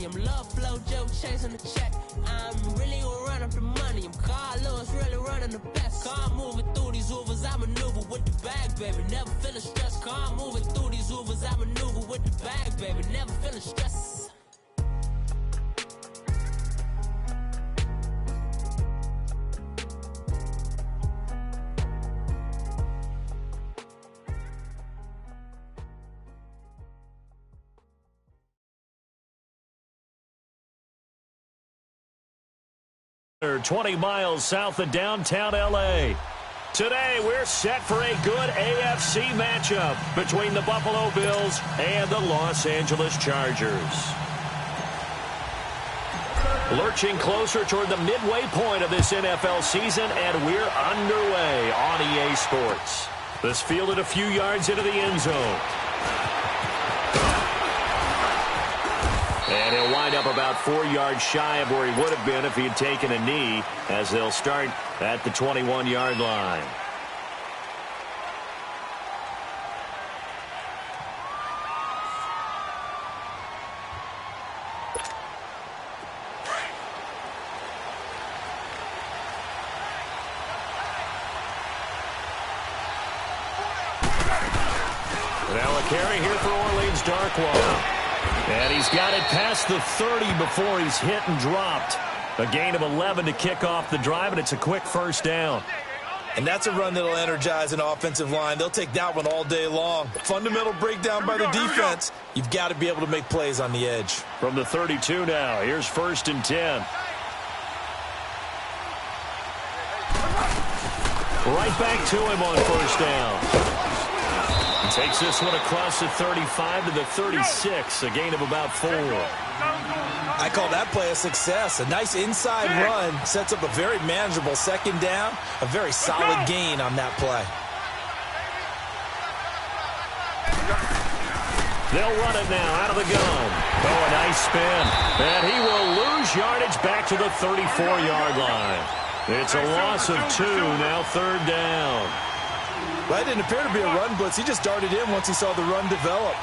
I'm love flow, Joe chasing the check. I'm really gonna run up the money. I'm Carl Lewis, really running the best. Car moving through these Ubers, I maneuver with the bag, baby. Never feeling stressed. Car moving through these Ubers, I maneuver with the bag, baby. Never feeling stressed. They're 20 miles south of downtown L.A. Today, we're set for a good AFC matchup between the Buffalo Bills and the Los Angeles Chargers. Lurching closer toward the midway point of this NFL season, and we're underway on EA Sports. This fielded a few yards into the end zone. And he'll wind up about 4 yards shy of where he would have been if he had taken a knee, as they'll start at the 21-yard line. Now a carry here for Orleans Darkwa. And he's got it past the 30 before he's hit and dropped. A gain of 11 to kick off the drive, and it's a quick first down. And that's a run that'll energize an offensive line. They'll take that one all day long. Fundamental breakdown by the defense. You've got to be able to make plays on the edge. From the 32 now, here's 1st and 10. Right back to him on first down. He takes this one across the 35 to the 36, a gain of about 4. I call that play a success. A nice inside run sets up a very manageable second down, a very solid gain on that play. They'll run it now out of the gun. Oh, a nice spin. And he will lose yardage back to the 34-yard line. It's a loss of 2, now 3rd down. Well, it didn't appear to be a run blitz. He just darted in once he saw the run develop.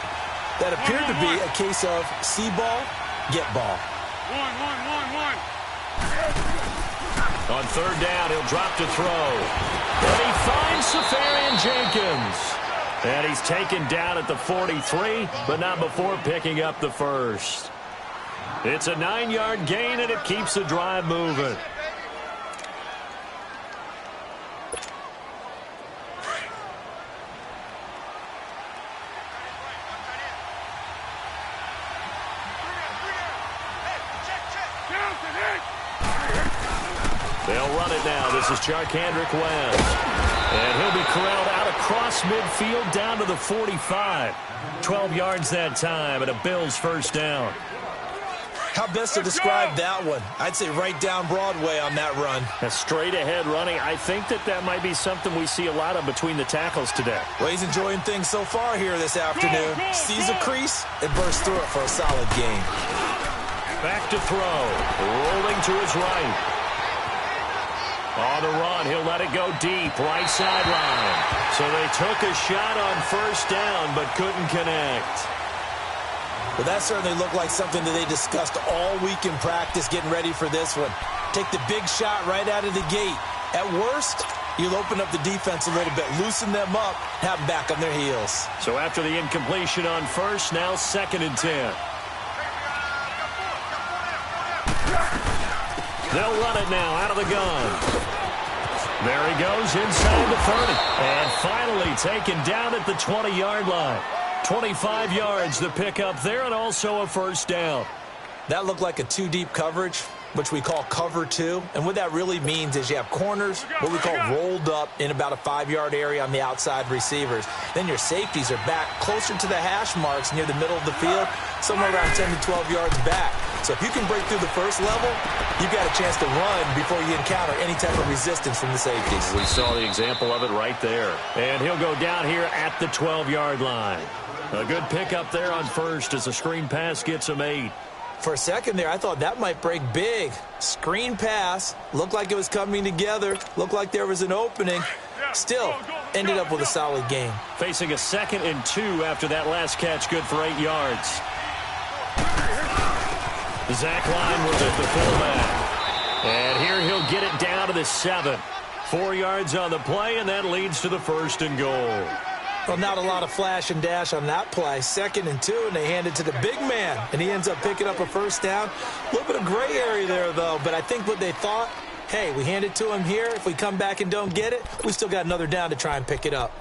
That appeared to be a case of see ball, get ball. On 3rd down, he'll drop to throw. And he finds Safarian Jenkins. And he's taken down at the 43, but not before picking up the first. It's a 9-yard gain, and it keeps the drive moving. They'll run it now. This is Charkandrick West. And he'll be corralled out across midfield down to the 45. 12 yards that time, and a Bills first down. How best to describe that one? I'd say right down Broadway on that run. A straight-ahead running. I think that might be something we see a lot of between the tackles today. Well, he's enjoying things so far here this afternoon. Sees a crease and bursts through it for a solid gain. Back to throw. Rolling to his right. On the run, he'll let it go deep, right sideline. So they took a shot on first down, but couldn't connect. Well, that certainly looked like something that they discussed all week in practice getting ready for this one. Take the big shot right out of the gate. At worst, you'll open up the defense a little bit, loosen them up, have them back on their heels. So after the incompletion on first, now 2nd and 10. They'll run it now out of the gun. There he goes inside the 30. And finally taken down at the 20-yard line. 25 yards to pick up there, and also a first down. That looked like a 2-deep coverage, which we call cover 2. And what that really means is you have corners, what we call rolled up in about a 5-yard area on the outside receivers. Then your safeties are back closer to the hash marks near the middle of the field, somewhere around 10 to 12 yards back. So if you can break through the first level, you've got a chance to run before you encounter any type of resistance from the safeties. We saw the example of it right there. And he'll go down here at the 12-yard line. A good pickup there on first as a screen pass gets him 8. For a second there, I thought that might break big. Screen pass, looked like it was coming together, looked like there was an opening. Still, ended up with a solid game. Facing a 2nd and 2 after that last catch, good for 8 yards. Zach Line with it, the fullback. And here he'll get it down to the 7. 4 yards on the play, and that leads to the 1st and goal. Well, not a lot of flash and dash on that play. 2nd and 2, and they hand it to the big man, and he ends up picking up a 1st down. A little bit of gray area there, though, but I think what they thought, hey, we hand it to him here. If we come back and don't get it, we still got another down to try and pick it up.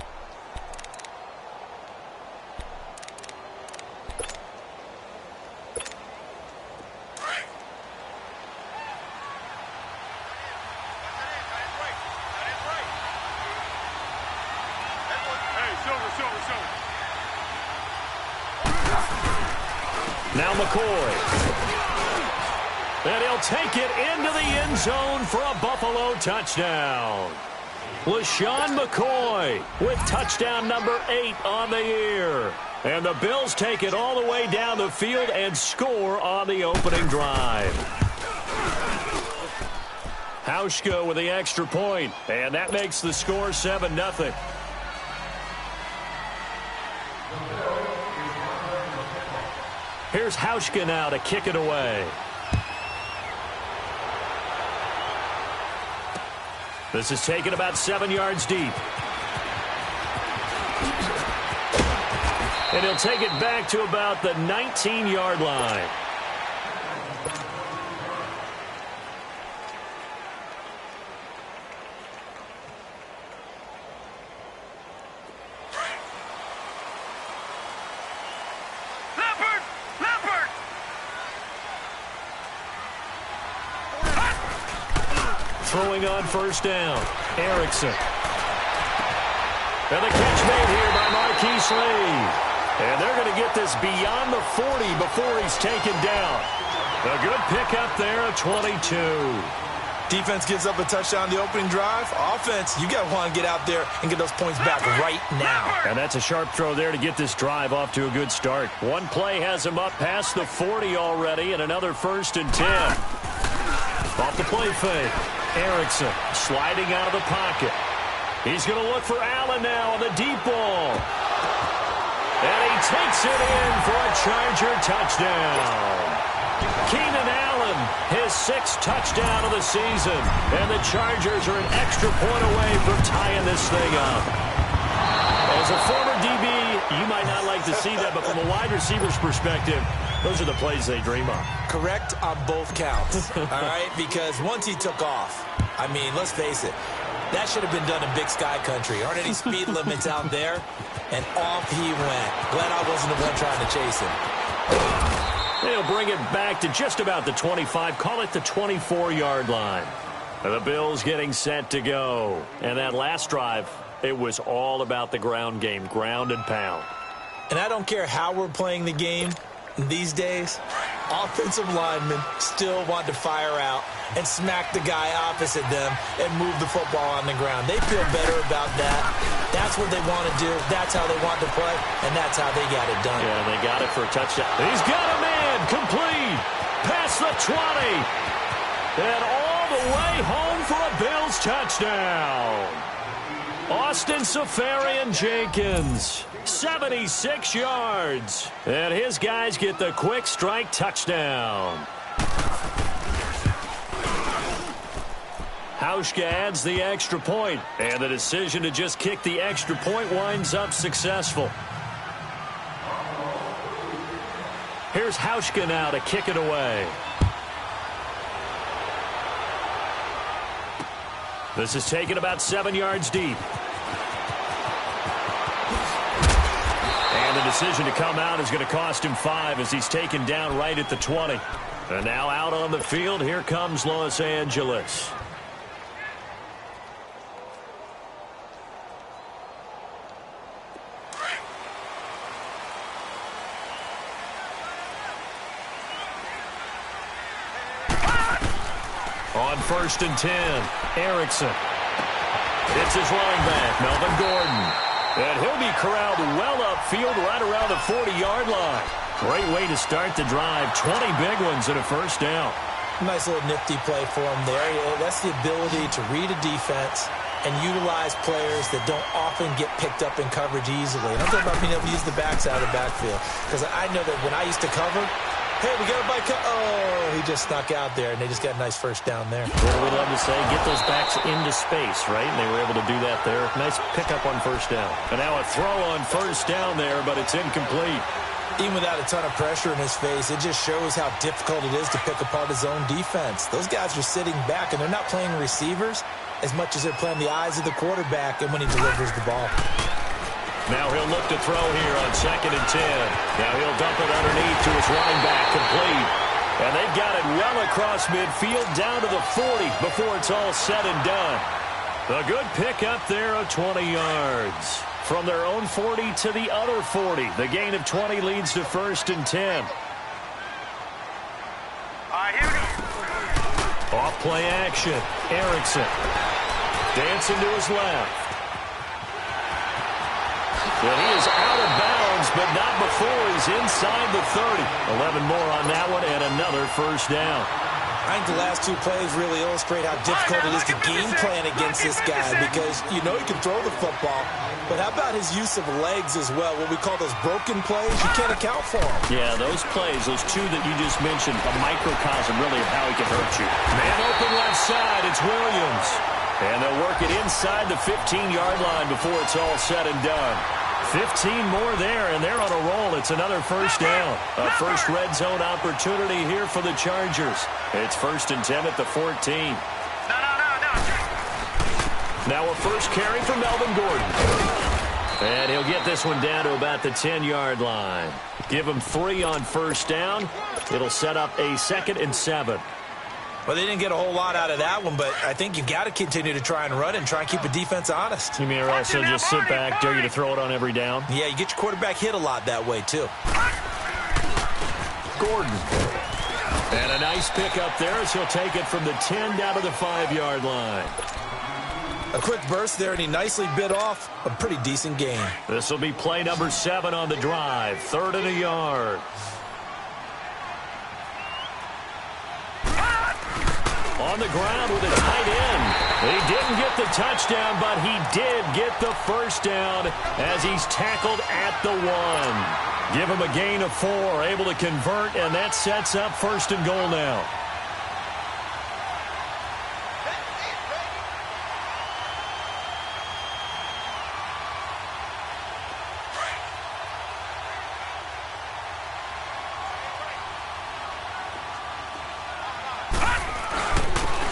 Now McCoy. And he'll take it into the end zone for a Buffalo touchdown. LaShawn McCoy with touchdown number 8 on the year. And the Bills take it all the way down the field and score on the opening drive. Hauschka with the extra point, and that makes the score 7-0. Here's Hauschka now to kick it away. This is taken about 7 yards deep. And he'll take it back to about the 19-yard line. Throwing on 1st down, Erickson. And the catch made here by Marquise Lee. And they're going to get this beyond the 40 before he's taken down. A good pickup there at 22. Defense gives up a touchdown the opening drive. Offense, you got to want to get out there and get those points back right now. And that's a sharp throw there to get this drive off to a good start. One play has him up past the 40 already, and another 1st and 10. Off the play fake. Erickson sliding out of the pocket. He's going to look for Allen now on the deep ball. And he takes it in for a Charger touchdown. Keenan Allen, his 6th touchdown of the season. And the Chargers are an extra point away from tying this thing up. As a former DB, you might not like to see that, but from a wide receiver's perspective, those are the plays they dream of. Correct on both counts, all right? Because once he took off, I mean, let's face it, that should have been done in Big Sky Country. Aren't any speed limits out there? And off he went. Glad I wasn't the one trying to chase him. They'll bring it back to just about the 25, call it the 24-yard line. The Bills getting set to go. And that last drive, it was all about the ground game, ground and pound. And I don't care how we're playing the game these days, offensive linemen still want to fire out and smack the guy opposite them and move the football on the ground. They feel better about that. That's what they want to do. That's how they want to play, and that's how they got it done. Yeah, they got it for a touchdown. He's got a man complete past the 20 and all the way home for a Bills touchdown. Austin Seferian-Jenkins, 76 yards. And his guys get the quick strike touchdown. Hauschka adds the extra point, and the decision to just kick the extra point winds up successful. Here's Hauschka now to kick it away. This is taken about 7 yards deep. And the decision to come out is going to cost him 5 as he's taken down right at the 20. And now out on the field, here comes Los Angeles. On 1st and 10, Erickson. It's his running back, Melvin Gordon. And he'll be corralled well upfield right around the 40-yard line. Great way to start the drive. 20 big ones and a 1st down. Nice little nifty play for him there. That's the ability to read a defense and utilize players that don't often get picked up in coverage easily. And I'm talking about being able to use the backs out of the backfield. Because I know that when I used to cover, Hey, we got a bike. Oh, he just snuck out there, and they just got a nice first down there. What we love to say, get those backs into space, right? And they were able to do that there. Nice pickup on first down. And now a throw on first down there, but it's incomplete. Even without a ton of pressure in his face, it just shows how difficult it is to pick apart his own defense. Those guys are sitting back, and they're not playing receivers as much as they're playing the eyes of the quarterback and when he delivers the ball. Now he'll look to throw here on 2nd and 10. Now he'll dump it underneath to his running back, complete. And they've got it well across midfield down to the 40 before it's all said and done. A good pick up there of 20 yards. From their own 40 to the other 40. The gain of 20 leads to 1st and 10. Off play action. Erickson. Dancing to his left. Well, he is out of bounds, but not before he's inside the 30. 11 more on that one and another first down. I think the last two plays really illustrate how difficult it is to game plan against this guy because you know he can throw the football, but how about his use of legs as well? What we call those broken plays, you can't account for them. Yeah, those plays, those two that you just mentioned, a microcosm really of how he can hurt you. Man open left side, it's Williams. And they'll work it inside the 15-yard line before it's all said and done. 15 more there, and they're on a roll. It's another first down. A first red zone opportunity here for the Chargers. It's 1st and 10 at the 14. Now a first carry for Melvin Gordon. And he'll get this one down to about the 10-yard line. Give him 3 on first down. It'll set up a 2nd and 7. Well, they didn't get a whole lot out of that one, but I think you've got to continue to try and run and try and keep the defense honest. You mean also just sit back, dare you to throw it on every down? Yeah, you get your quarterback hit a lot that way, too. Gordon. And a nice pickup there as he'll take it from the 10 down to the 5-yard line. A quick burst there, and he nicely bit off a pretty decent gain. This will be play number 7 on the drive. 3rd and a yard. On the ground with a tight end. He didn't get the touchdown, but he did get the first down as he's tackled at the 1. Give him a gain of 4, able to convert, and that sets up 1st and goal now.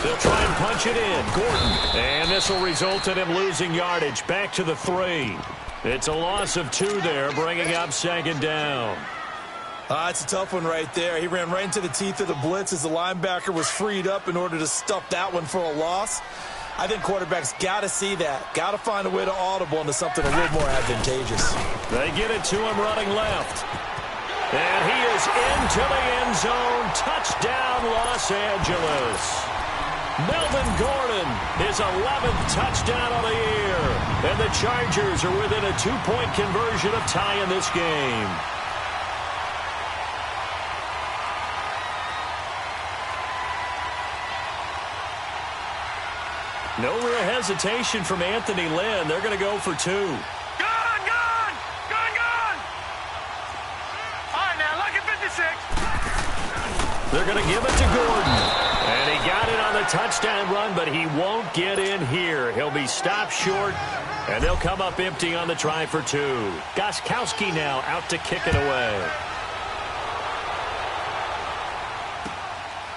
They'll try and punch it in. Gordon. And this will result in him losing yardage. Back to the 3. It's a loss of 2 there, bringing up 2nd down. It's a tough one right there. He ran right into the teeth of the blitz as the linebacker was freed up in order to stuff that one for a loss. I think quarterbacks got to see that. Got to find a way to audible into something a little more advantageous. They get it to him running left. And he is into the end zone. Touchdown, Los Angeles. Melvin Gordon, his 11th touchdown of the year. And the Chargers are within a 2-point conversion of tying this game. No real hesitation from Anthony Lynn. They're going to go for 2. Gone! All right, now, look at 56. They're going to give it to Gordon. And he got it on the touchdown run, but he won't get in here. He'll be stopped short, and they'll come up empty on the try for 2. Gostkowski now out to kick it away.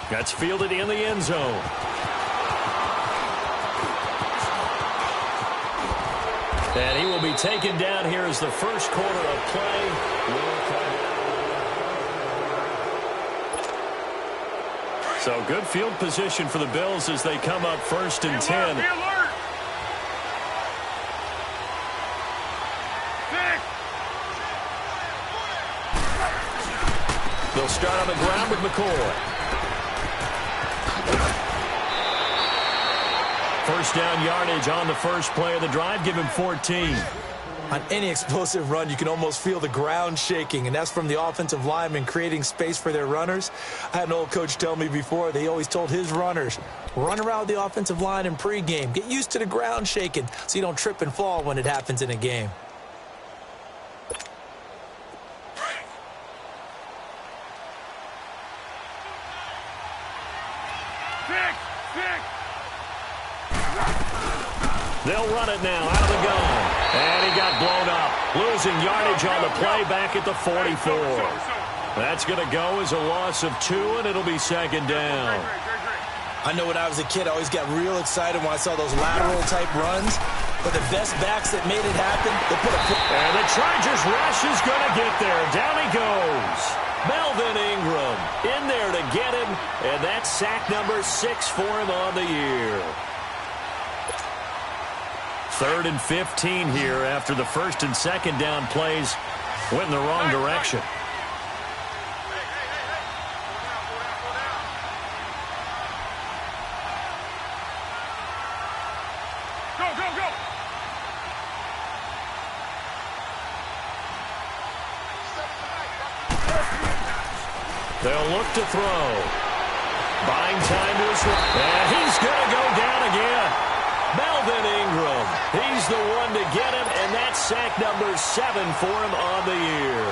That's fielded in the end zone. And he will be taken down here as the first quarter of play. So good field position for the Bills as they come up 1st and 10. They'll start on the ground with McCoy. First down yardage on the first play of the drive. Give him 14. On any explosive run, you can almost feel the ground shaking, and that's from the offensive linemen creating space for their runners. I had an old coach tell me before, they always told his runners, run around the offensive line in pregame. Get used to the ground shaking so you don't trip and fall when it happens in a game. They'll run it now out of the gun. And he got blown up. Losing yardage on the play back at the 44. That's going to go as a loss of 2, and it'll be second down. I know when I was a kid, I always got real excited when I saw those lateral-type runs. But the best backs that made it happen, they put a... And the Chargers rush is going to get there. Down he goes. Melvin Ingram in there to get him. And that's sack number 6 for him on the year. 3rd and 15 here after the first and second down plays went in the wrong direction. Go, go, go! They'll look to throw. Buying time to his right. And he's going to go down again. Melvin Ingram. He's the one to get him, and that's sack number 7 for him on the year.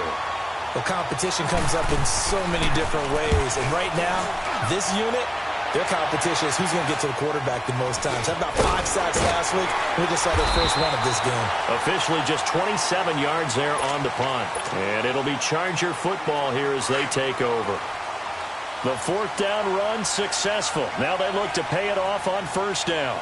Well, competition comes up in so many different ways. And right now, this unit, their competition is who's going to get to the quarterback the most times. Had about 5 sacks last week. We just saw their first one of this game. Officially just 27 yards there on the punt. And it'll be Charger football here as they take over. The 4th down run successful. Now they look to pay it off on 1st down.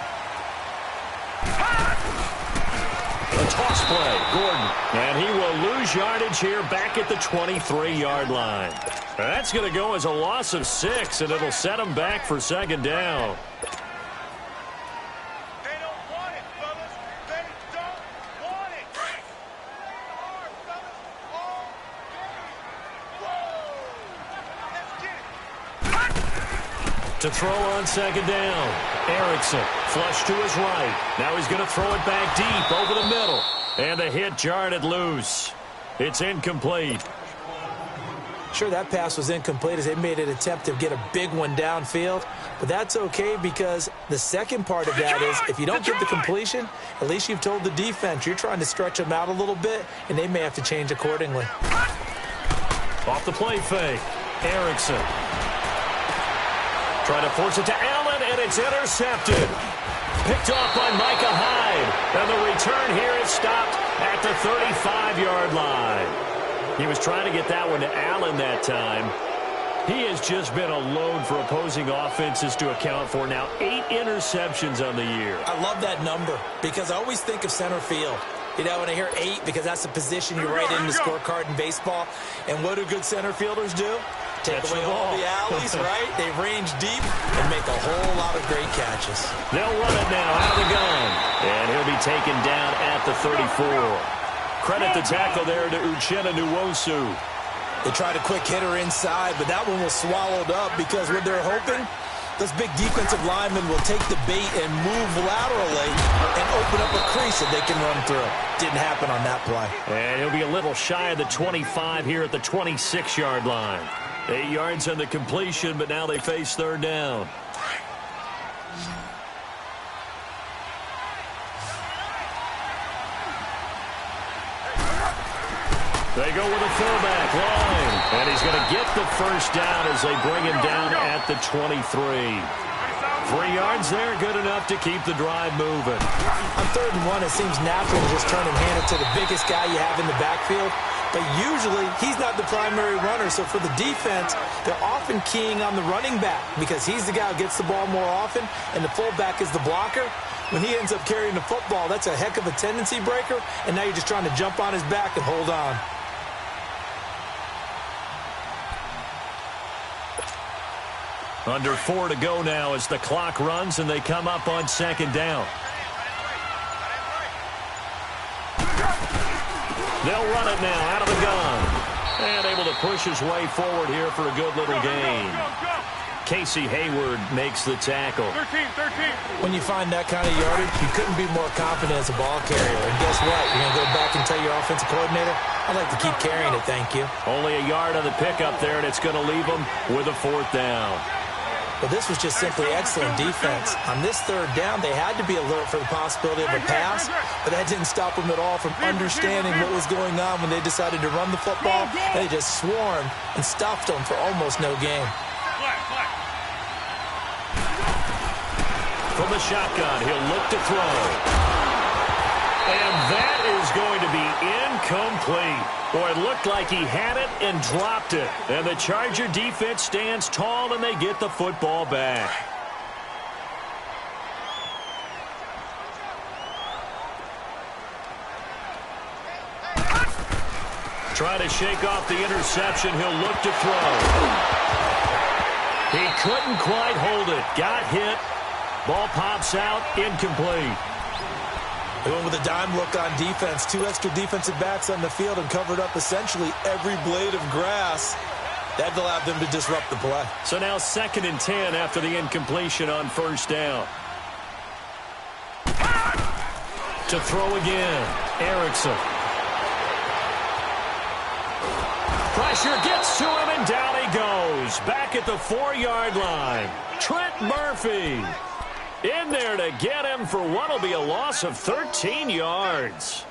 A toss play, Gordon. And he will lose yardage here back at the 23-yard line. That's going to go as a loss of 6, and it'll set him back for second down. They don't want it, fellas. They don't want it. Let's get it. To throw on second down. Erickson, flush to his right. Now he's going to throw it back deep over the middle. And a hit jarred loose. It's incomplete. Sure, that pass was incomplete as they made an attempt to get a big one downfield. But that's okay because the second part of that is if you don't get the completion, at least you've told the defense you're trying to stretch them out a little bit, and they may have to change accordingly. Off the play fake. Erickson. Trying to force it to Allen, and it's intercepted. Picked off by Micah Hyde. And the return here is stopped at the 35-yard line. He was trying to get that one to Allen that time. He has just been a load for opposing offenses to account for. Now 8 interceptions on the year. I love that number because I always think of center field. You know, when I hear 8, because that's the position you write in the scorecard in baseball. And what do good center fielders do? Take away all the alleys, right? They range deep and make a whole lot of great catches. They'll run it now out of the gun. And he'll be taken down at the 34. Credit the tackle there to Uchenna Nwosu. They tried a quick hitter inside, but that one was swallowed up because what they're hoping, those big defensive linemen will take the bait and move laterally and open up a crease that they can run through. Didn't happen on that play. And he'll be a little shy of the 25 here at the 26-yard line. 8 yards on the completion, but now they face 3rd down. They go with a fullback line. And he's going to get the first down as they bring him down at the 23. 3 yards there, good enough to keep the drive moving. On 3rd and 1, it seems natural to just turn and hand it to the biggest guy you have in the backfield. But usually, he's not the primary runner. So for the defense, they're often keying on the running back because he's the guy who gets the ball more often, and the fullback is the blocker. When he ends up carrying the football, that's a heck of a tendency breaker, and now you're just trying to jump on his back and hold on. Under 4 to go now as the clock runs and they come up on 2nd down. They'll run it now out of the gun. And able to push his way forward here for a good little gain. Casey Hayward makes the tackle. 13. When you find that kind of yardage, you couldn't be more confident as a ball carrier. And guess what? You're going to go back and tell your offensive coordinator, I'd like to keep carrying it, thank you. Only a yard on the pickup there, and it's going to leave them with a 4th down. But this was just simply excellent defense. On this 3rd down, they had to be alert for the possibility of a pass, but that didn't stop them at all from understanding what was going on when they decided to run the football, and they just swarmed and stuffed them for almost no gain. From the shotgun, he'll look to throw. And that is going to be incomplete. Boy, it looked like he had it and dropped it. And the Charger defense stands tall, and they get the football back. Trying to shake off the interception. He'll look to throw. He couldn't quite hold it. Got hit. Ball pops out. Incomplete. They went with a dime look on defense. 2 extra defensive backs on the field and covered up essentially every blade of grass. That allowed them to disrupt the play. So now 2nd and 10 after the incompletion on first down. To throw again. Erickson. Pressure gets to him, and down he goes. Back at the 4-yard line. Trent Murphy in there to get him for what will be a loss of 13 yards.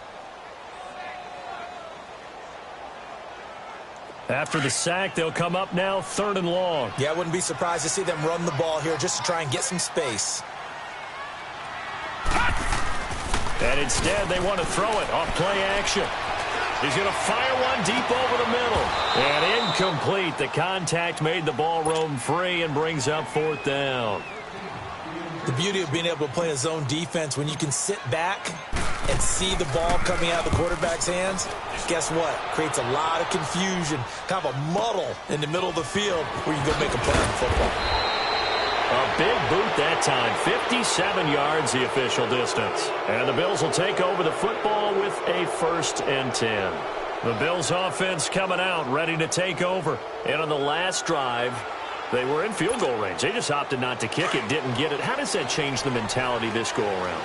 After the sack, they'll come up now 3rd and long. Yeah, I wouldn't be surprised to see them run the ball here just to try and get some space. And instead, they want to throw it off play action. He's going to fire one deep over the middle. And incomplete. The contact made the ball roam free and brings up 4th down. The beauty of being able to play a zone defense when you can sit back and see the ball coming out of the quarterback's hands, guess what? Creates a lot of confusion, kind of a muddle in the middle of the field where you can go make a play on football. A big boot that time. 57 yards the official distance. And the Bills will take over the football with a 1st and 10. The Bills offense coming out, ready to take over. And on the last drive, they were in field goal range. They just opted not to kick it, didn't get it. How does that change the mentality this go-around?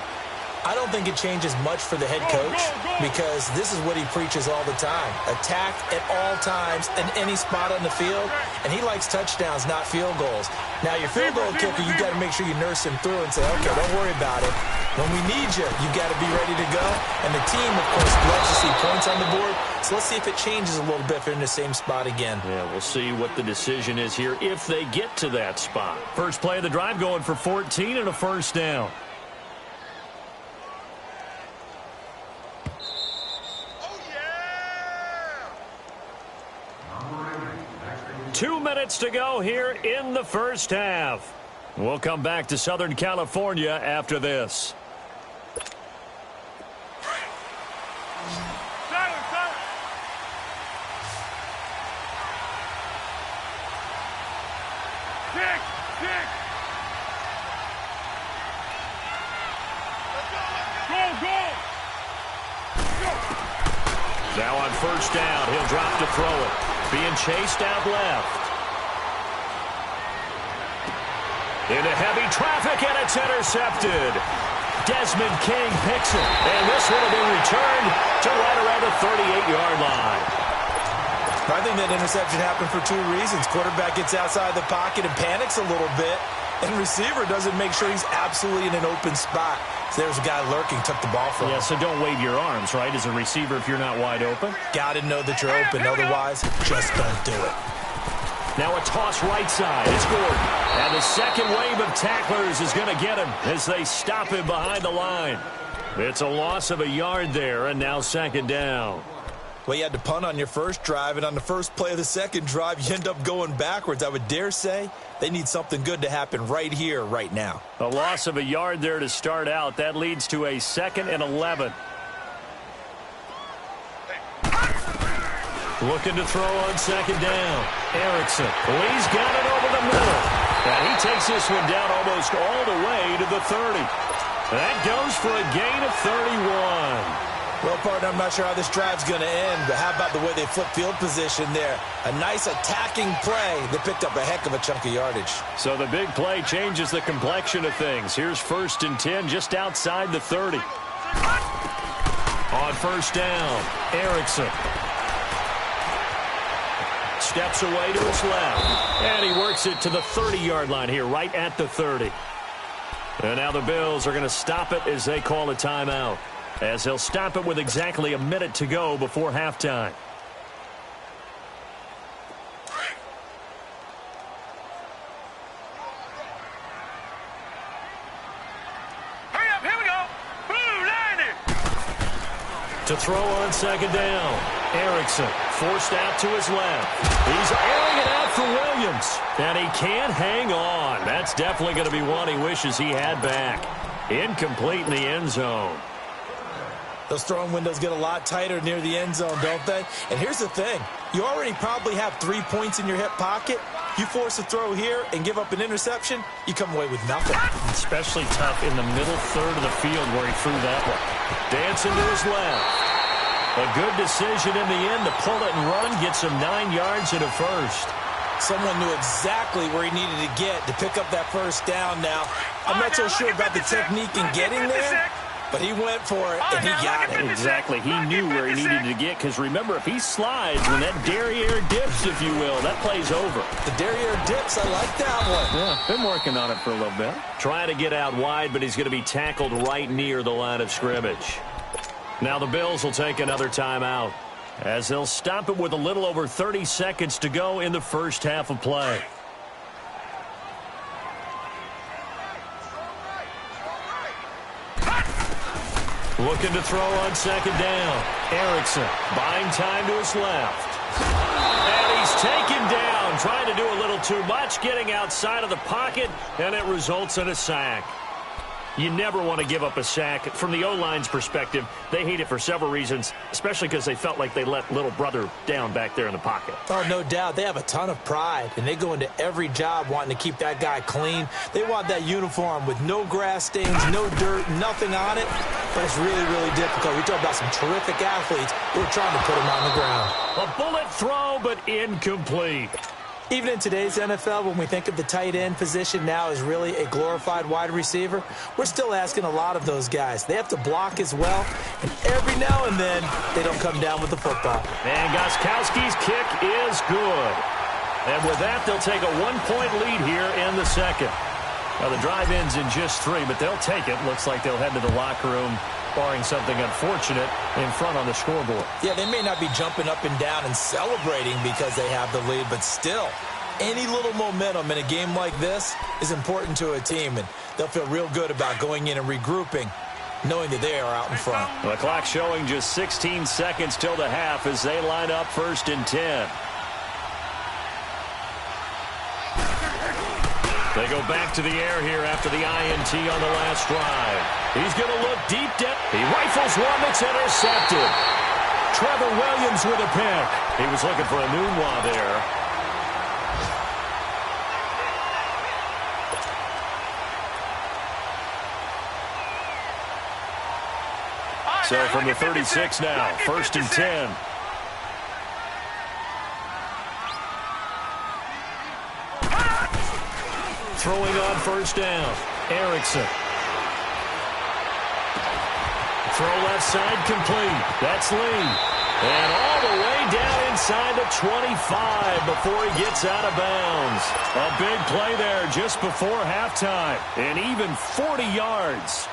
I don't think it changes much for the head coach because this is what he preaches all the time. Attack at all times in any spot on the field, and he likes touchdowns, not field goals. Now, your field goal kicker, you got to make sure you nurse him through and say, okay, don't worry about it. When we need you, you got to be ready to go. And the team, of course, loves to see points on the board. So let's see if it changes a little bit if they're in the same spot again. Yeah, we'll see what the decision is here if they get to that spot. First play of the drive going for 14 and a 1st down. 2 minutes to go here in the first half. We'll come back to Southern California after this. Now on first down, he'll drop to throw it. Being chased out left. Into heavy traffic, and it's intercepted. Desmond King picks it, and this one will be returned to right around the 38-yard line. I think that interception happened for 2 reasons. Quarterback gets outside the pocket and panics a little bit, and receiver doesn't make sure he's absolutely in an open spot. So there's a guy lurking, took the ball from him. Yeah, so don't wave your arms, right, as a receiver if you're not wide open. Got to know that you're open. Otherwise, just don't do it. Now a toss right side. It's Gordon. And the second wave of tacklers is going to get him as they stop him behind the line. It's a loss of a yard there, and now 2nd down. Well, you had to punt on your first drive, and on the first play of the second drive, you end up going backwards. I would dare say they need something good to happen right here, right now. A loss of a yard there to start out. That leads to a 2nd and 11. Looking to throw on 2nd down. Erickson. He's got it over the middle. And he takes this one down almost all the way to the 30. That goes for a gain of 31. Well, partner, I'm not sure how this drive's going to end, but how about the way they flip field position there? A nice attacking play. They picked up a heck of a chunk of yardage. So the big play changes the complexion of things. Here's 1st and 10 just outside the 30. On first down, Erickson. Steps away to his left. And he works it to the 30-yard line here, right at the 30. And now the Bills are going to stop it as they call a timeout. As he'll stop it with exactly a minute to go before halftime. To throw on second down. Erickson forced out to his left. He's airing it out for Williams. And he can't hang on. That's definitely going to be one he wishes he had back. Incomplete in the end zone. Those throwing windows get a lot tighter near the end zone, don't they? And here's the thing. You already probably have 3 points in your hip pocket. You force a throw here and give up an interception, you come away with nothing. Especially tough in the middle third of the field where he threw that one. Dancing to his left. A good decision in the end to pull it and run, gets him 9 yards and a first. Someone knew exactly where he needed to get to pick up that first down now. I'm not so sure about the technique in getting there, but he went for it, and he got it. Exactly. He knew where he needed to get, because remember, if he slides, when that derriere dips, if you will, that play's over. The derriere dips, I like that one. Yeah, been working on it for a little bit. Trying to get out wide, but he's going to be tackled right near the line of scrimmage. Now the Bills will take another timeout, as they'll stop it with a little over 30 seconds to go in the first half of play. Looking to throw on second down. Erickson buying time to his left. And he's taken down, trying to do a little too much, getting outside of the pocket, and it results in a sack. You never want to give up a sack. From the O-line's perspective, they hate it for several reasons, especially because they felt like they let little brother down back there in the pocket. Oh, no doubt. They have a ton of pride, and they go into every job wanting to keep that guy clean. They want that uniform with no grass stains, no dirt, nothing on it. But it's really, really difficult. We talk about some terrific athletes who are trying to put him on the ground. A bullet throw, but incomplete. Even in today's NFL, when we think of the tight end position now as really a glorified wide receiver, we're still asking a lot of those guys. They have to block as well, and every now and then, they don't come down with the football. And Gostkowski's kick is good. And with that, they'll take a 1-point lead here in the second. Now, the drive ends in just 3, but they'll take it. Looks like they'll head to the locker room, barring something unfortunate, in front on the scoreboard. Yeah, they may not be jumping up and down and celebrating because they have the lead, but still, any little momentum in a game like this is important to a team, and they'll feel real good about going in and regrouping, knowing that they are out in front. The clock showing just 16 seconds till the half as they line up 1st and 10. They go back to the air here after the INT on the last drive. He's going to look deep down. He rifles one that's intercepted. Trevor Williams with a pick. He was looking for a Nunwa there. So from the 36 now, 1st and 10. Throwing on 1st down. Erickson. Throw left side complete. That's Lee. And all the way down inside the 25 before he gets out of bounds. A big play there just before halftime. And even 40 yards.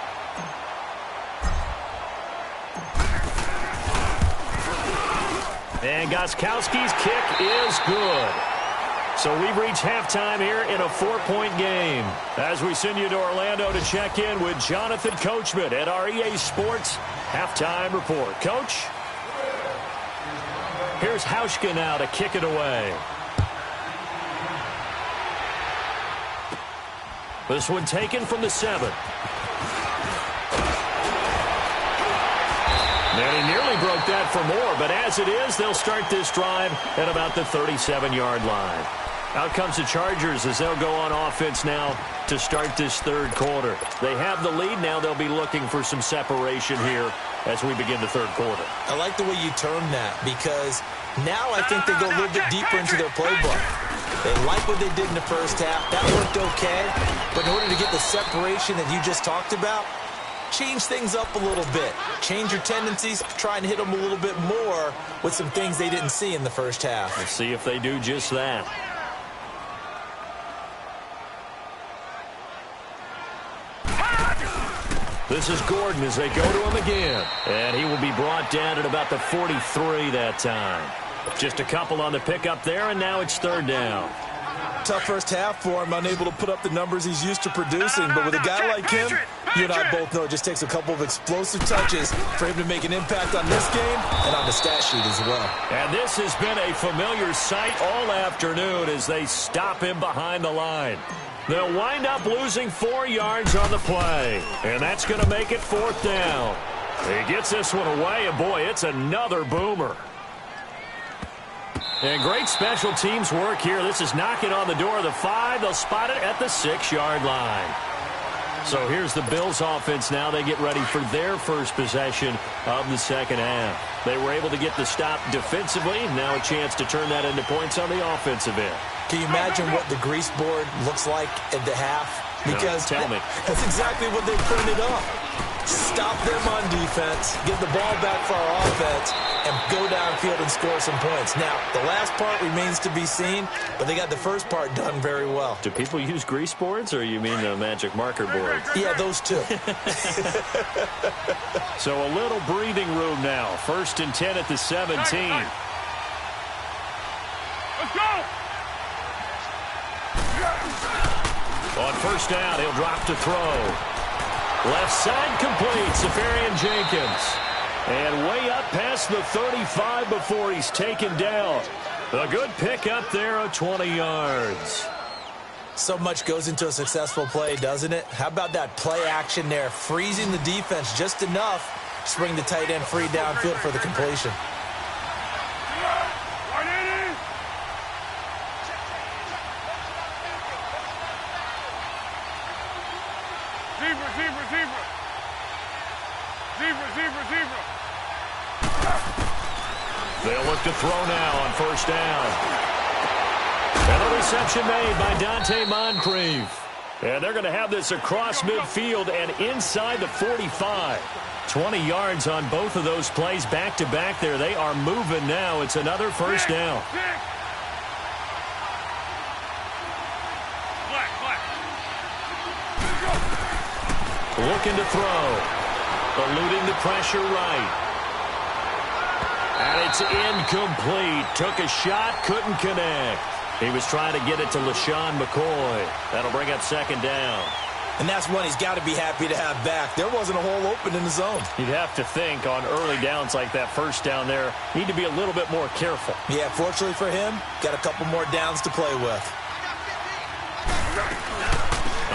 And Gostkowski's kick is good. So we've reached halftime here in a 4-point game. As we send you to Orlando to check in with Jonathan Coachman at our EA Sports Halftime Report. Coach? Here's Hauschka now to kick it away. This one taken from the 7. And he nearly broke that for more, but as it is, they'll start this drive at about the 37-yard line. Out comes the Chargers as they'll go on offense now to start this 3rd quarter. They have the lead. Now they'll be looking for some separation here as we begin the 3rd quarter. I like the way you term that, because now I think they go a little bit deeper into their playbook. They like what they did in the first half. That worked okay. But in order to get the separation that you just talked about, change things up a little bit. Change your tendencies, try and hit them a little bit more with some things they didn't see in the first half. Let's see if they do just that. This is Gordon as they go to him again. And he will be brought down at about the 43 that time. Just a couple on the pickup there, and now it's 3rd down. Tough first half for him, unable to put up the numbers he's used to producing. But with a guy like him, You and I both know it just takes a couple of explosive touches for him to make an impact on this game and on the stat sheet as well. And this has been a familiar sight all afternoon as they stop him behind the line. They'll wind up losing 4 yards on the play, and that's going to make it 4th down. He gets this one away, and boy, it's another boomer. And great special teams work here. This is knocking on the door of the 5. They'll spot it at the 6-yard line. So here's the Bills offense now. They get ready for their first possession of the second half. They were able to get the stop defensively. Now a chance to turn that into points on the offensive end. Can you imagine what the grease board looks like at the half? Because no, tell me. That's exactly what they printed up. Stop them on defense, get the ball back for our offense, and go downfield and score some points. Now, the last part remains to be seen, but they got the first part done very well. Do people use grease boards, or you mean the magic marker boards? Yeah, those two. So a little breathing room now. 1st and 10 at the 17. Let's go! On 1st down, he'll drop to throw. Left side complete, Safarian Jenkins. And way up past the 35 before he's taken down. A good pick up there of 20 yards. So much goes into a successful play, doesn't it? How about that play action there, freezing the defense just enough to bring the tight end free downfield for the completion. They'll look to throw now on 1st down. And a reception made by Dante Moncrief. And they're going to have this across midfield and inside the 45. 20 yards on both of those plays back-to-back there. They are moving now. It's another 1st down. Looking to throw. Eluding the pressure right. And it's incomplete. Took a shot, couldn't connect. He was trying to get it to LaShawn McCoy. That'll bring up 2nd down. And that's one he's got to be happy to have back. There wasn't a hole open in the zone. You'd have to think on early downs like that 1st down there, need to be a little bit more careful. Yeah, fortunately for him, got a couple more downs to play with.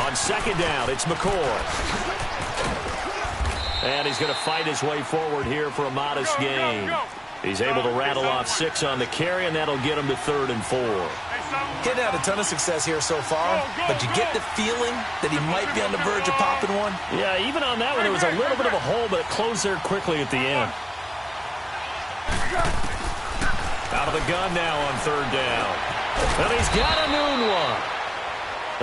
On 2nd down, it's McCoy. And he's going to fight his way forward here for a modest gain. He's able to rattle off 6 on the carry, and that'll get him to 3rd and 4. He's had a ton of success here so far, but you get the feeling that he might be on the verge of popping one. Yeah, even on that one, there was a little bit of a hole, but it closed there quickly at the end. Out of the gun now on 3rd down. And he's got a noon one.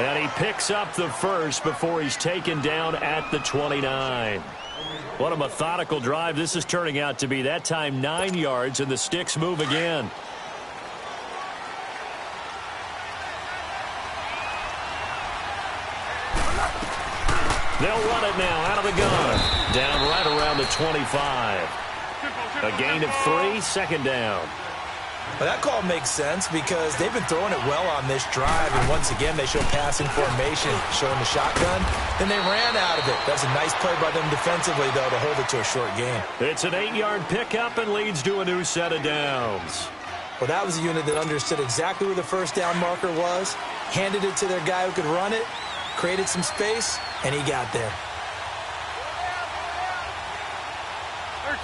And he picks up the first before he's taken down at the 29. What a methodical drive this is turning out to be. That time 9 yards, and the sticks move again. They'll run it now out of the gun. Down right around the 25. A gain of 3, 2nd down. Well, that call makes sense because they've been throwing it well on this drive, and once again they show passing formation, showing the shotgun. Then they ran out of it. That's a nice play by them defensively, though, to hold it to a short gain. It's an 8-yard pickup and leads to a new set of downs. Well, that was a unit that understood exactly where the 1st down marker was, handed it to their guy who could run it, created some space, and he got there.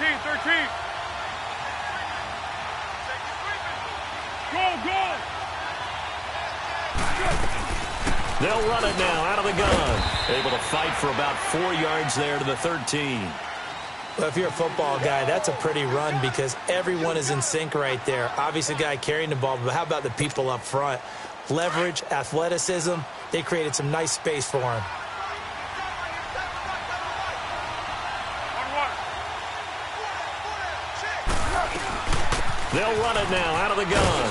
13. Go! They'll run it now out of the gun. Able to fight for about 4 yards there to the 13. Well, if you're a football guy, that's a pretty run because everyone is in sync right there. Obviously, the guy carrying the ball, but how about the people up front? Leverage, athleticism, they created some nice space for him. They'll run it now out of the gun.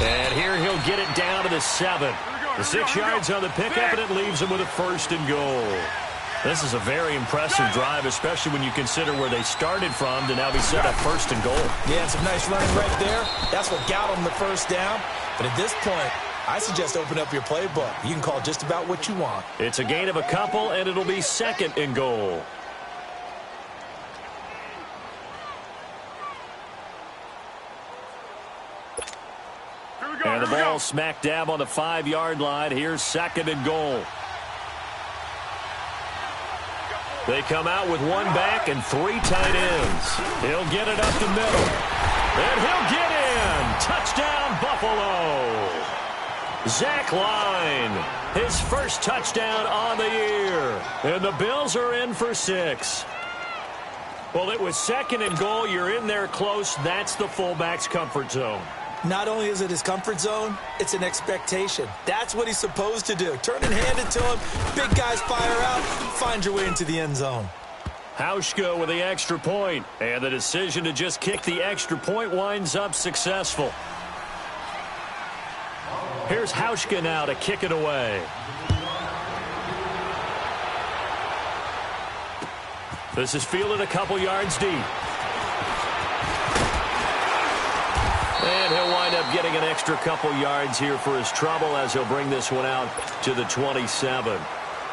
And here he'll get it down to the 7. The 6 yards on the pickup, and it leaves him with a 1st and goal. This is a very impressive drive, especially when you consider where they started from to now be set up 1st and goal. Yeah, some nice running right there. That's what got them the 1st down. But at this point, I suggest open up your playbook. You can call just about what you want. It's a gain of a couple, and it'll be 2nd and goal. And the ball smack dab on the 5-yard line. Here's 2nd and goal. They come out with 1 back and 3 tight ends. He'll get it up the middle. And he'll get in. Touchdown, Buffalo. Zach Line, his first touchdown on the year. And the Bills are in for 6. Well, it was 2nd and goal. You're in there close. That's the fullback's comfort zone. Not only is it his comfort zone, it's an expectation. That's what he's supposed to do. Turn and hand it to him. Big guys fire out. Find your way into the end zone. Hauschka with the extra point. And the decision to just kick the extra point winds up successful. Here's Hauschka now to kick it away. This is fielded a couple yards deep. And he'll wind up getting an extra couple yards here for his trouble as he'll bring this one out to the 27.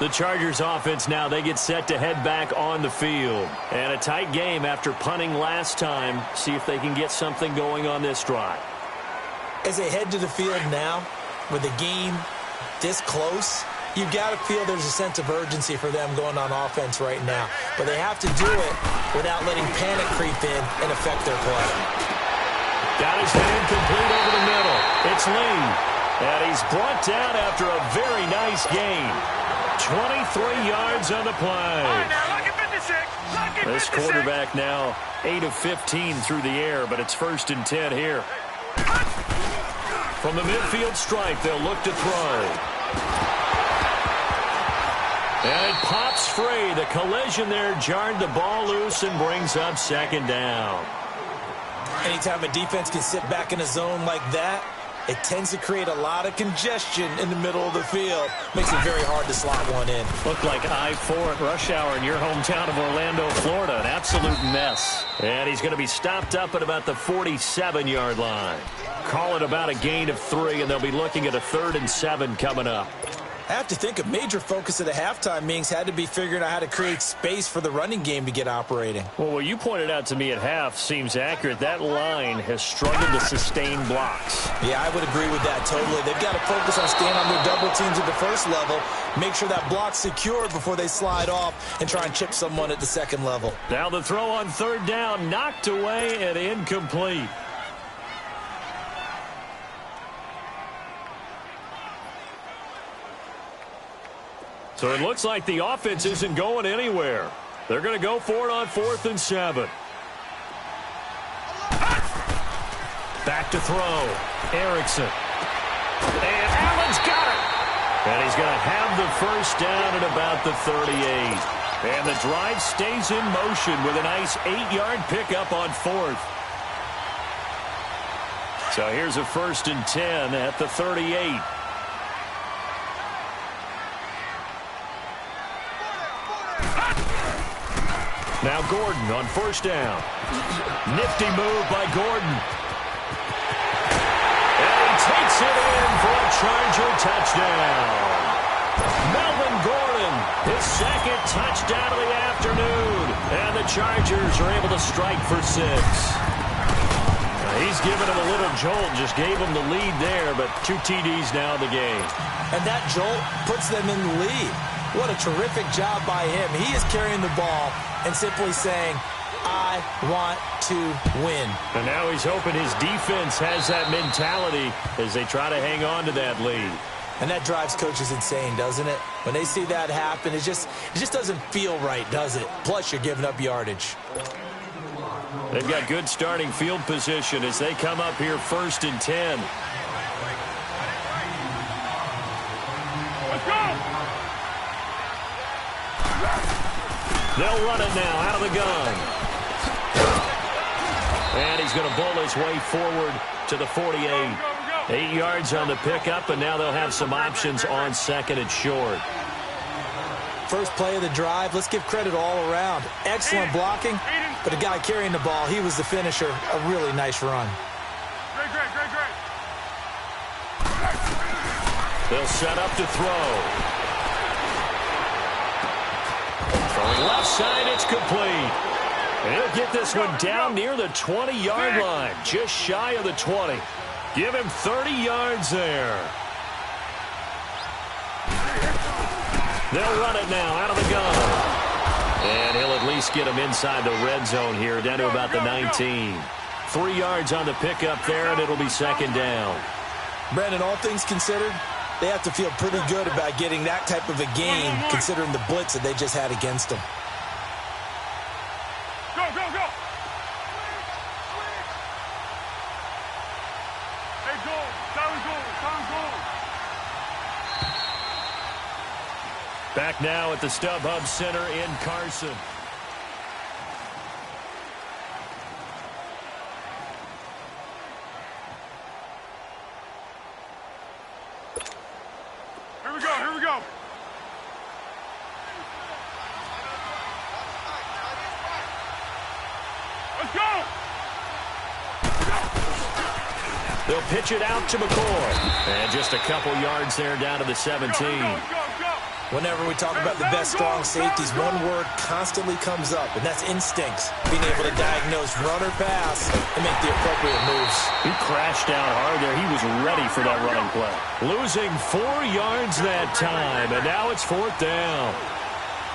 The Chargers offense now, they get set to head back on the field. And a tight game after punting last time. See if they can get something going on this drive. As they head to the field now, with the game this close, you've got to feel there's a sense of urgency for them going on offense right now. But they have to do it without letting panic creep in and affect their play. Got his hand complete over the middle. It's Lee. And he's brought down after a very nice gain. 23 yards on the play. This quarterback now 8 of 15 through the air, but it's 1st and 10 here. From the midfield stripe, they'll look to throw. And it pops free. The collision there jarred the ball loose and brings up 2nd down. Anytime a defense can sit back in a zone like that, it tends to create a lot of congestion in the middle of the field. Makes it very hard to slot one in. Looked like I-4 at rush hour in your hometown of Orlando, Florida. An absolute mess. And he's going to be stopped up at about the 47-yard line. Call it about a gain of 3, and they'll be looking at a 3rd and 7 coming up. I have to think a major focus of the halftime meetings had to be figuring out how to create space for the running game to get operating. Well, what you pointed out to me at half seems accurate. That line has struggled to sustain blocks. Yeah, I would agree with that totally. They've got to focus on staying on their double teams at the first level, make sure that block's secured before they slide off and try and chip someone at the 2nd level. Now the throw on 3rd down, knocked away and incomplete. So it looks like the offense isn't going anywhere. They're going to go for it on 4th and 7. Back to throw. Erickson. And Allen's got it. And he's going to have the 1st down at about the 38. And the drive stays in motion with a nice 8-yard pickup on 4th. So here's a 1st and 10 at the 38. Now Gordon on 1st down. Nifty move by Gordon. And he takes it in for a Charger touchdown. Melvin Gordon, his 2nd touchdown of the afternoon. And the Chargers are able to strike for 6. Now he's given him a little jolt, just gave him the lead there, but 2 TDs now in the game. And that jolt puts them in the lead. What a terrific job by him. He is carrying the ball and simply saying, I want to win. And now he's hoping his defense has that mentality as they try to hang on to that lead. And that drives coaches insane, doesn't it? When they see that happen, it just doesn't feel right, does it? Plus, you're giving up yardage. They've got good starting field position as they come up here 1st and 10. Let's go! They'll run it now out of the gun. And he's going to bowl his way forward to the 48. 8 yards on the pickup, and now they'll have some options on 2nd and short. First play of the drive, let's give credit all around. Excellent blocking, but the guy carrying the ball, he was the finisher. A really nice run. Great. They'll set up to throw. Throwing left side, it's complete. And he'll get this one down near the 20-yard line, just shy of the 20. Give him 30 yards there. They'll run it now out of the gun. And he'll at least get him inside the red zone here, down to about the 19. 3 yards on the pickup there, and it'll be second down. Brandon, all things considered, they have to feel pretty good about getting that type of a game, considering the blitz that they just had against them. Go, go, go! Hey, goal! Down goal! Down goal! Back now at the StubHub Center in Carson. Here we go, here we go! Let's go! They'll pitch it out to McCoy. And just a couple yards there down to the 17. Go, go, go! Whenever we talk about the best strong safeties, one word constantly comes up, and that's instincts. Being able to diagnose run or pass and make the appropriate moves. He crashed down hard there. He was ready for that running play. Losing 4 yards that time, and now it's fourth down.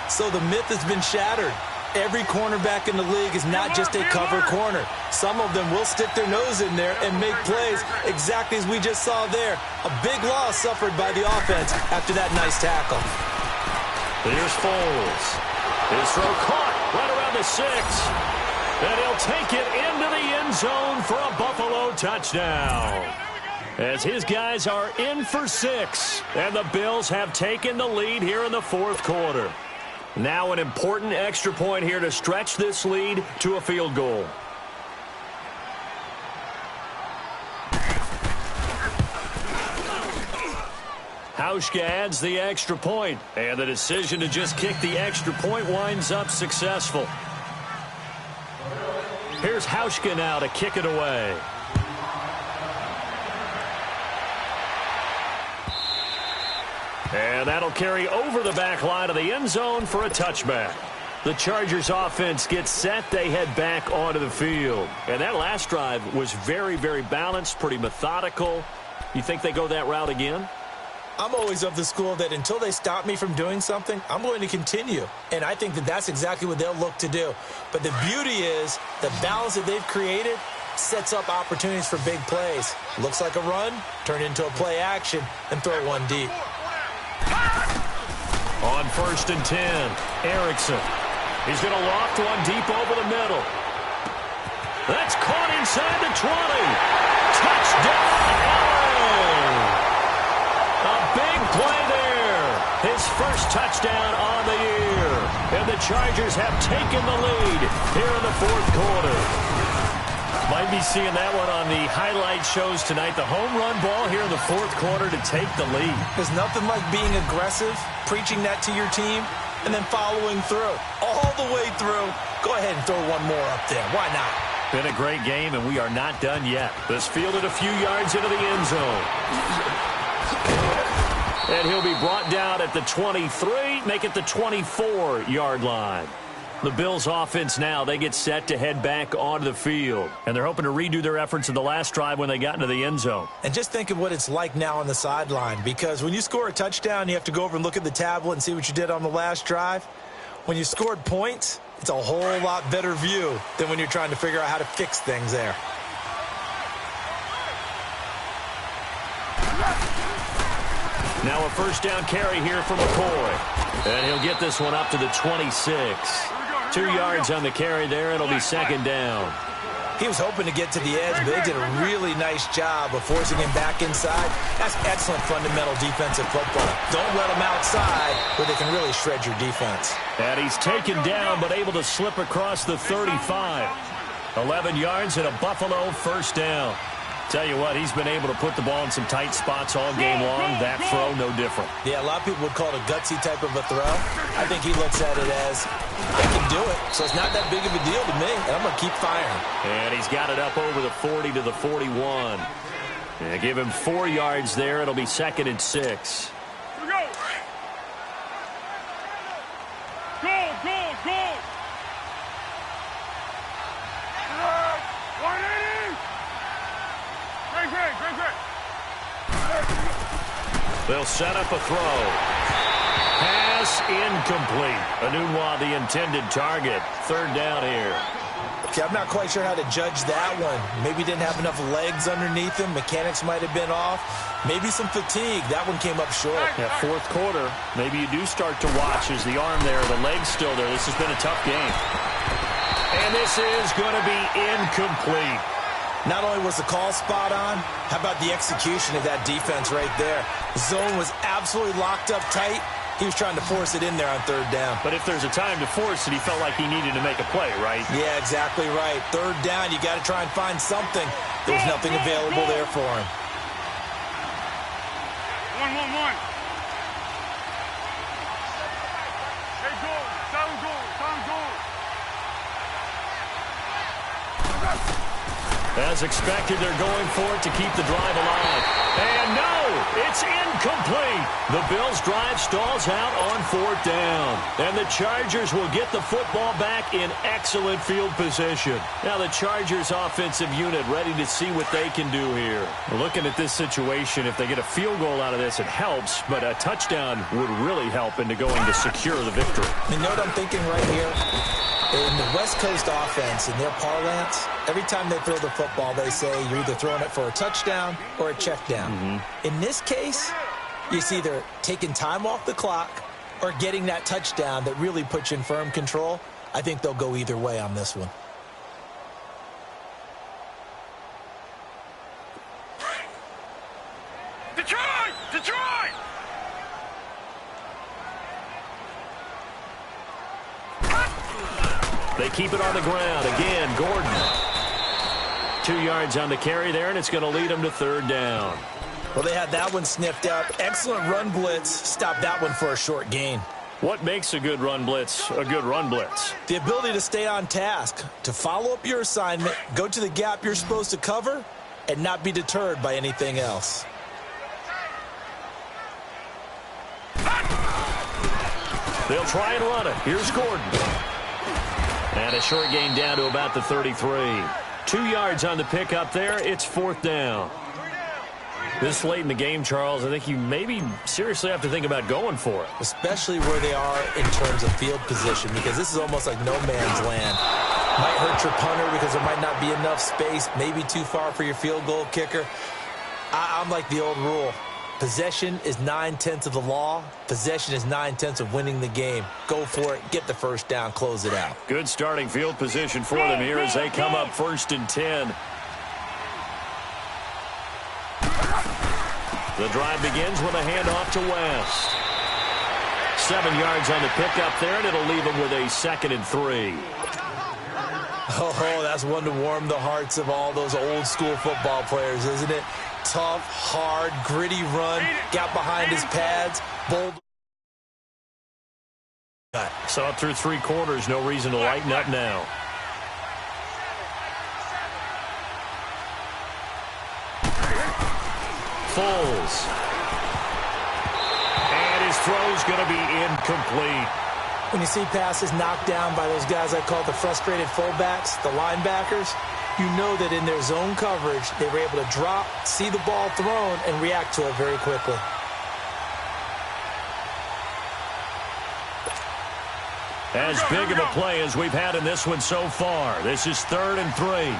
So the myth has been shattered. Every cornerback in the league is not just a cover corner. Some of them will stick their nose in there and make plays exactly as we just saw there. A big loss suffered by the offense after that nice tackle. Here's Foles. His throw caught right around the 6. And he'll take it into the end zone for a Buffalo touchdown. As his guys are in for 6. And the Bills have taken the lead here in the fourth quarter. Now an important extra point here to stretch this lead to a field goal. Hauschka adds the extra point, and the decision to just kick the extra point winds up successful. Here's Hauschka now to kick it away. And that'll carry over the back line of the end zone for a touchback. The Chargers offense gets set. They head back onto the field. And that last drive was very, very balanced, pretty methodical. You think they go that route again? I'm always of the school that until they stop me from doing something, I'm going to continue. And I think that that's exactly what they'll look to do. But the beauty is the balance that they've created sets up opportunities for big plays. Looks like a run, turn into a play action, and throw one deep. On 1st and 10, Erickson. He's going to loft one deep over the middle. That's caught inside the 20. Touchdown, Allen! A big play there. His first touchdown on the year. And the Chargers have taken the lead here in the fourth quarter. Might be seeing that one on the highlight shows tonight. The home run ball here in the fourth quarter to take the lead. There's nothing like being aggressive, preaching that to your team, and then following through. All the way through. Go ahead and throw one more up there. Why not? Been a great game, and we are not done yet. This fielded a few yards into the end zone. And he'll be brought down at the 23, make it the 24-yard line. The Bills offense now, they get set to head back onto the field. And they're hoping to redo their efforts in the last drive when they got into the end zone. And just think of what it's like now on the sideline, because when you score a touchdown, you have to go over and look at the tablet and see what you did on the last drive. When you scored points, it's a whole lot better view than when you're trying to figure out how to fix things there. Now a first down carry here for McCoy. And he'll get this one up to the 26. 2 yards on the carry there. It'll be second down. He was hoping to get to the edge, but they did a really nice job of forcing him back inside. That's excellent fundamental defensive football. Don't let him outside where they can really shred your defense. And he's taken down, but able to slip across the 35. 11 yards and a Buffalo first down. Tell you what, he's been able to put the ball in some tight spots all game long. That throw, no different. Yeah, a lot of people would call it a gutsy type of a throw. I think he looks at it as, I can do it, so it's not that big of a deal to me, and I'm going to keep firing. And he's got it up over the 40 to the 41. Yeah, give him 4 yards there. It'll be 2nd and 6. Here we go. Go. 180. Great. They'll set up a throw. Pass incomplete. Enunwa, the intended target. 3rd down here. Okay, I'm not quite sure how to judge that one. Maybe didn't have enough legs underneath him. Mechanics might have been off. Maybe some fatigue. That one came up short. Yeah, 4th quarter. Maybe you do start to watch as the arm there, the leg's still there. This has been a tough game. And this is going to be incomplete. Not only was the call spot on, how about the execution of that defense right there? The zone was absolutely locked up tight. He was trying to force it in there on 3rd down. But if there's a time to force it, he felt like he needed to make a play, right? Yeah, exactly right. 3rd down, you got to try and find something. There's nothing available there for him. 1. Hey, goal. Sound goal. As expected, they're going for it to keep the drive alive. And no, it's incomplete. The Bills' drive stalls out on 4th down. And the Chargers will get the football back in excellent field position. Now the Chargers' offensive unit ready to see what they can do here. Looking at this situation, if they get a field goal out of this, it helps. But a touchdown would really help into going to secure the victory. You know what I'm thinking right here? In the West Coast offense, in their parlance, every time they throw the football, they say you're either throwing it for a touchdown or a check down. In this case, it's either taking time off the clock or getting that touchdown that really puts you in firm control. I think they'll go either way on this one. Detroit! They keep it on the ground. Again, Gordon. 2 yards on the carry there, and it's going to lead them to 3rd down. Well, they had that one sniffed out. Excellent run blitz. Stopped that one for a short gain. What makes a good run blitz a good run blitz? The ability to stay on task, to follow up your assignment, go to the gap you're supposed to cover, and not be deterred by anything else. They'll try and run it. Here's Gordon. And a short gain down to about the 33. 2 yards on the pickup there. It's 4th down. This late in the game, Charles, I think you maybe seriously have to think about going for it. Especially where they are in terms of field position, because this is almost like no man's land. Might hurt your punter because there might not be enough space, maybe too far for your field goal kicker. I'm like the old rule. Possession is 9/10 of the law. Possession is 9/10 of winning the game. Go for it. Get the 1st down. Close it out. Good starting field position for them here as they come up 1st and 10. The drive begins with a handoff to West. 7 yards on the pickup there, and it'll leave them with a 2nd and 3. Oh, that's one to warm the hearts of all those old school football players, isn't it? Tough, hard, gritty run. Got behind his pads. Bold. Saw it through 3 quarters. No reason to lighten up now. Foles. And his throw's going to be incomplete. When you see passes knocked down by those guys I call the frustrated fullbacks, the linebackers, you know that in their zone coverage, they were able to drop, see the ball thrown, and react to it very quickly. As big of a play as we've had in this one so far. This is 3rd and 3.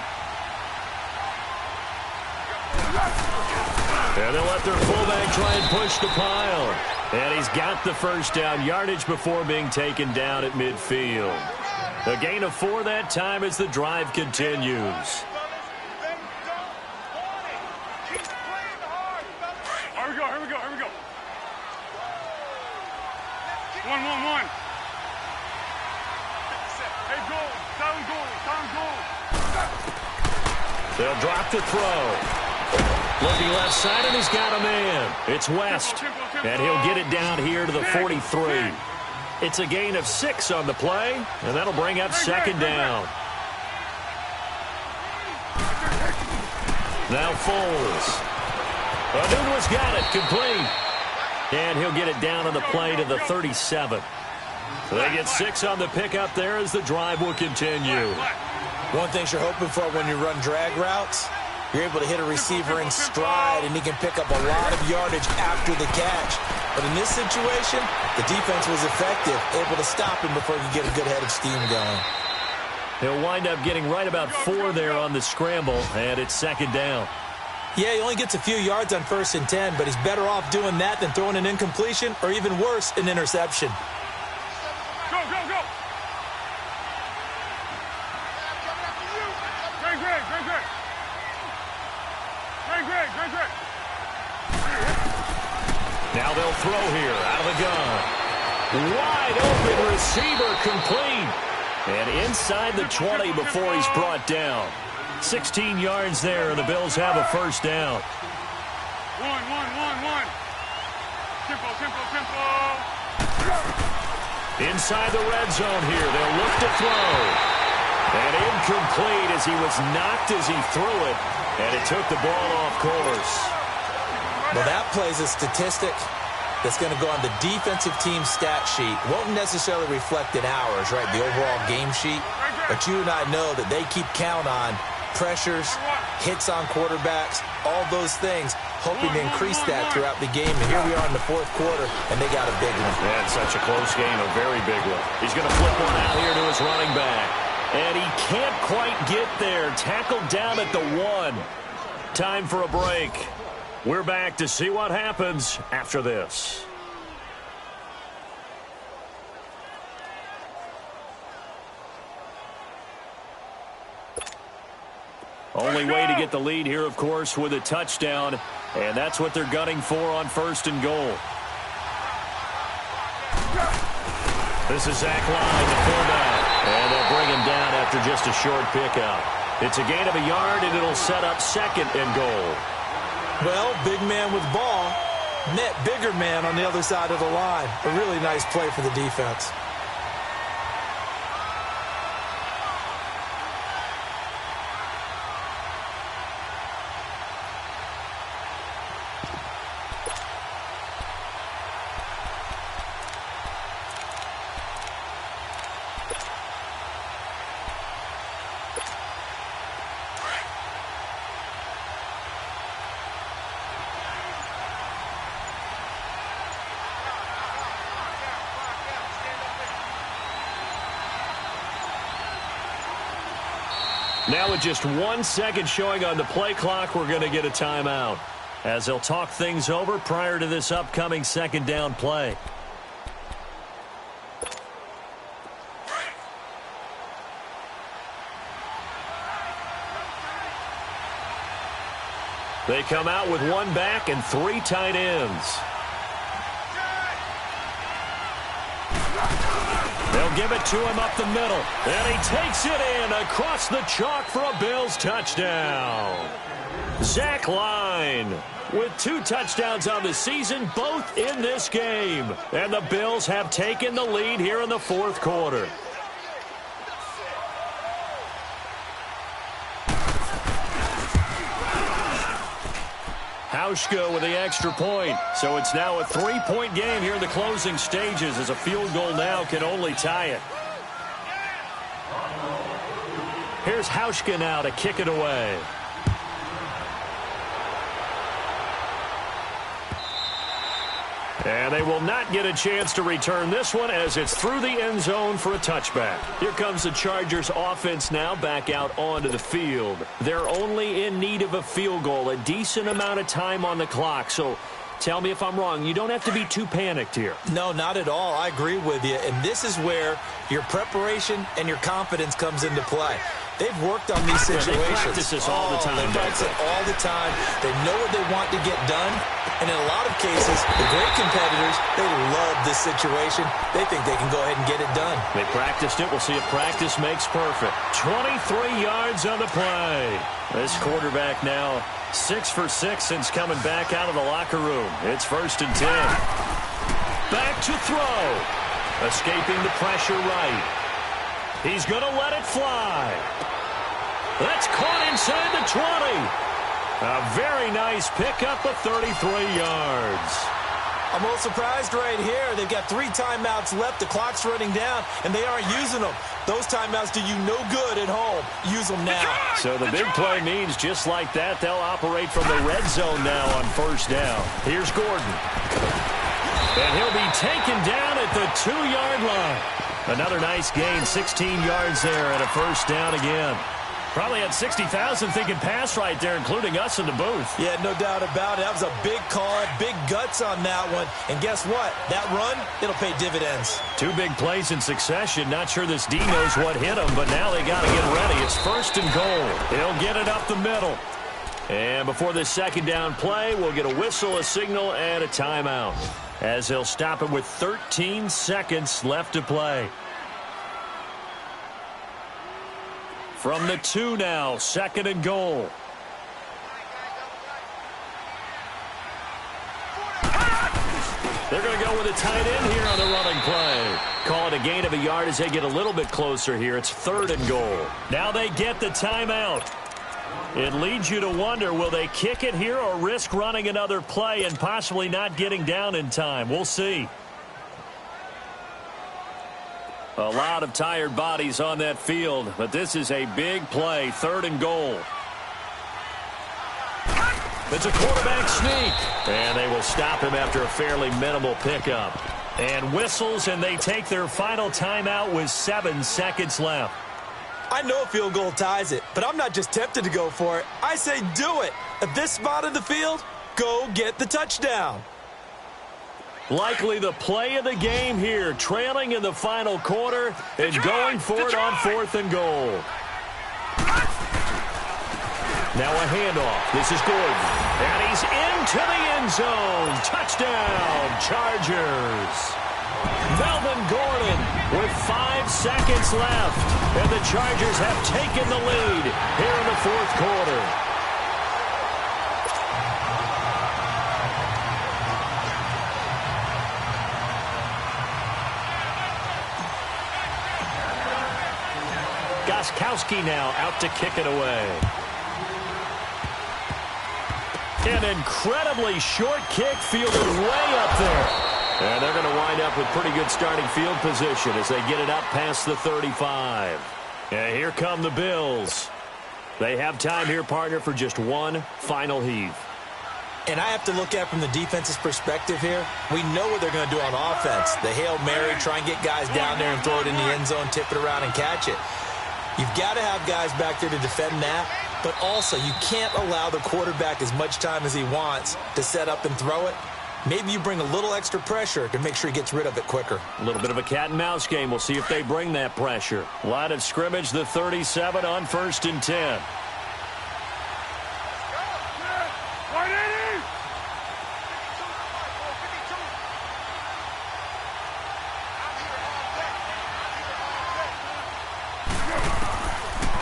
And they'll let their fullback try and push the pile. And he's got the 1st down yardage before being taken down at midfield. A gain of 4 that time as the drive continues. Here we go. 1. Hey, goal. Sound goal. They'll drop the throw. Looking left side, and he's got a man. It's West, and he'll get it down here to the 43. It's a gain of 6 on the play, and that'll bring up 2nd down. Now Foles. Anunua's got it, complete. And he'll get it down on the play to the 37. They get 6 on the pickup there as the drive will continue. One thing you're hoping for when you run drag routes, you're able to hit a receiver in stride, and he can pick up a lot of yardage after the catch. But in this situation, the defense was effective, able to stop him before he could get a good head of steam going. He'll wind up getting right about 4 there on the scramble, and it's second down. Yeah, he only gets a few yards on 1st and 10, but he's better off doing that than throwing an incompletion or even worse, an interception. Go, go, go. Great, great, great, great. Great, great, great, great. Now they'll throw here out of the gun. Wide open receiver complete. And inside the 20 before he's brought down. 16 yards there, and the Bills have a first down. One. Tempo, tempo, tempo. Inside the red zone here, they'll look to throw. And incomplete as he was knocked as he threw it. And it took the ball off course. Well, that plays a statistic that's going to go on the defensive team stat sheet. Won't necessarily reflect in ours, right, the overall game sheet. But you and I know that they keep count on pressures, hits on quarterbacks, all those things, hoping to increase that throughout the game. And here we are in the 4th quarter, and they got a big one. Yeah, it's such a close game, a very big one. He's going to flip one out here to his running back. And he can't quite get there. Tackled down at the 1. Time for a break. We're back to see what happens after this. Only way to get the lead here, of course, with a touchdown. And that's what they're gunning for on 1st and goal. This is Zach Line, the fullback. And they'll bring him down after just a short pickup. It's a gain of a yard, and it'll set up 2nd and goal. Well, big man with ball met bigger man on the other side of the line. A really nice play for the defense. Now with just 1 second showing on the play clock, we're going to get a timeout as they'll talk things over prior to this upcoming 2nd down play. They come out with 1 back and 3 tight ends. They'll give it to him up the middle. And he takes it in across the chalk for a Bills touchdown. Zach Line with 2 touchdowns on the season, both in this game. And the Bills have taken the lead here in the 4th quarter. Hauschka with the extra point. So it's now a 3-point game here in the closing stages as a field goal now can only tie it. Here's Hauschka now to kick it away. And they will not get a chance to return this one as it's through the end zone for a touchback. Here comes the Chargers offense now back out onto the field. They're only in need of a field goal, a decent amount of time on the clock. So tell me if I'm wrong. You don't have to be too panicked here. No, not at all. I agree with you. And this is where your preparation and your confidence comes into play. They've worked on these situations. They practice this all the time. They practice it all the time. They know what they want to get done. And in a lot of cases, the great competitors, they love this situation. They think they can go ahead and get it done. They practiced it. We'll see if practice makes perfect. 23 yards on the play. This quarterback now 6 for 6 since coming back out of the locker room. It's 1st and 10. Back to throw. Escaping the pressure right. He's going to let it fly. That's caught inside the 20. A very nice pickup of 33 yards. I'm a little surprised right here. They've got 3 timeouts left. The clock's running down, and they aren't using them. Those timeouts do you no good at home. Use them now. So the big play means just like that, they'll operate from the red zone now on first down. Here's Gordon. And he'll be taken down at the 2-yard line. Another nice gain, 16 yards there and a first down again. Probably had 60,000 thinking pass right there, including us in the booth. Yeah, no doubt about it. That was a big call, big guts on that one. And guess what? That run, it'll pay dividends. 2 big plays in succession. Not sure this D knows what hit him, but now they got to get ready. It's first and goal. He'll get it up the middle. And before this second down play, we'll get a whistle, a signal, and a timeout, as he'll stop it with 13 seconds left to play. From the 2 now, second and goal. They're going to go with a tight end here on the running play. Call it a gain of a yard as they get a little bit closer here. It's third and goal. Now they get the timeout. It leads you to wonder, will they kick it here or risk running another play and possibly not getting down in time? We'll see. A lot of tired bodies on that field, but this is a big play, third and goal. It's a quarterback sneak, and they will stop him after a fairly minimal pickup. And whistles, and they take their final timeout with 7 seconds left. I know a field goal ties it, but I'm not just tempted to go for it. I say do it. At this spot of the field, go get the touchdown. Likely the play of the game here, trailing in the final quarter and going for it on fourth and goal. Now a handoff. This is Gordon. And he's into the end zone. Touchdown, Chargers. Melvin Gordon with 5 seconds left. And the Chargers have taken the lead here in the fourth quarter. Gostkowski now out to kick it away. An incredibly short kick fielded way up there. And they're going to wind up with pretty good starting field position as they get it up past the 35. And here come the Bills. They have time here, partner, for just one final heave. And I have to look at it from the defense's perspective here. We know what they're going to do on offense. The Hail Mary, try and get guys down there and throw it in the end zone, tip it around and catch it. You've got to have guys back there to defend that, but also you can't allow the quarterback as much time as he wants to set up and throw it. Maybe you bring a little extra pressure to make sure he gets rid of it quicker. A little bit of a cat and mouse game. We'll see if they bring that pressure. Line of scrimmage, the 37 on first and 10.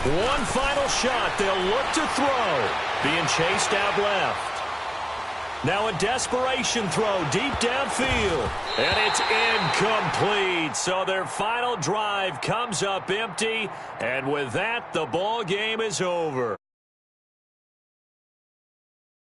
One final shot. They'll look to throw. Being chased out left. Now a desperation throw deep downfield. And it's incomplete. So their final drive comes up empty. And with that, the ball game is over.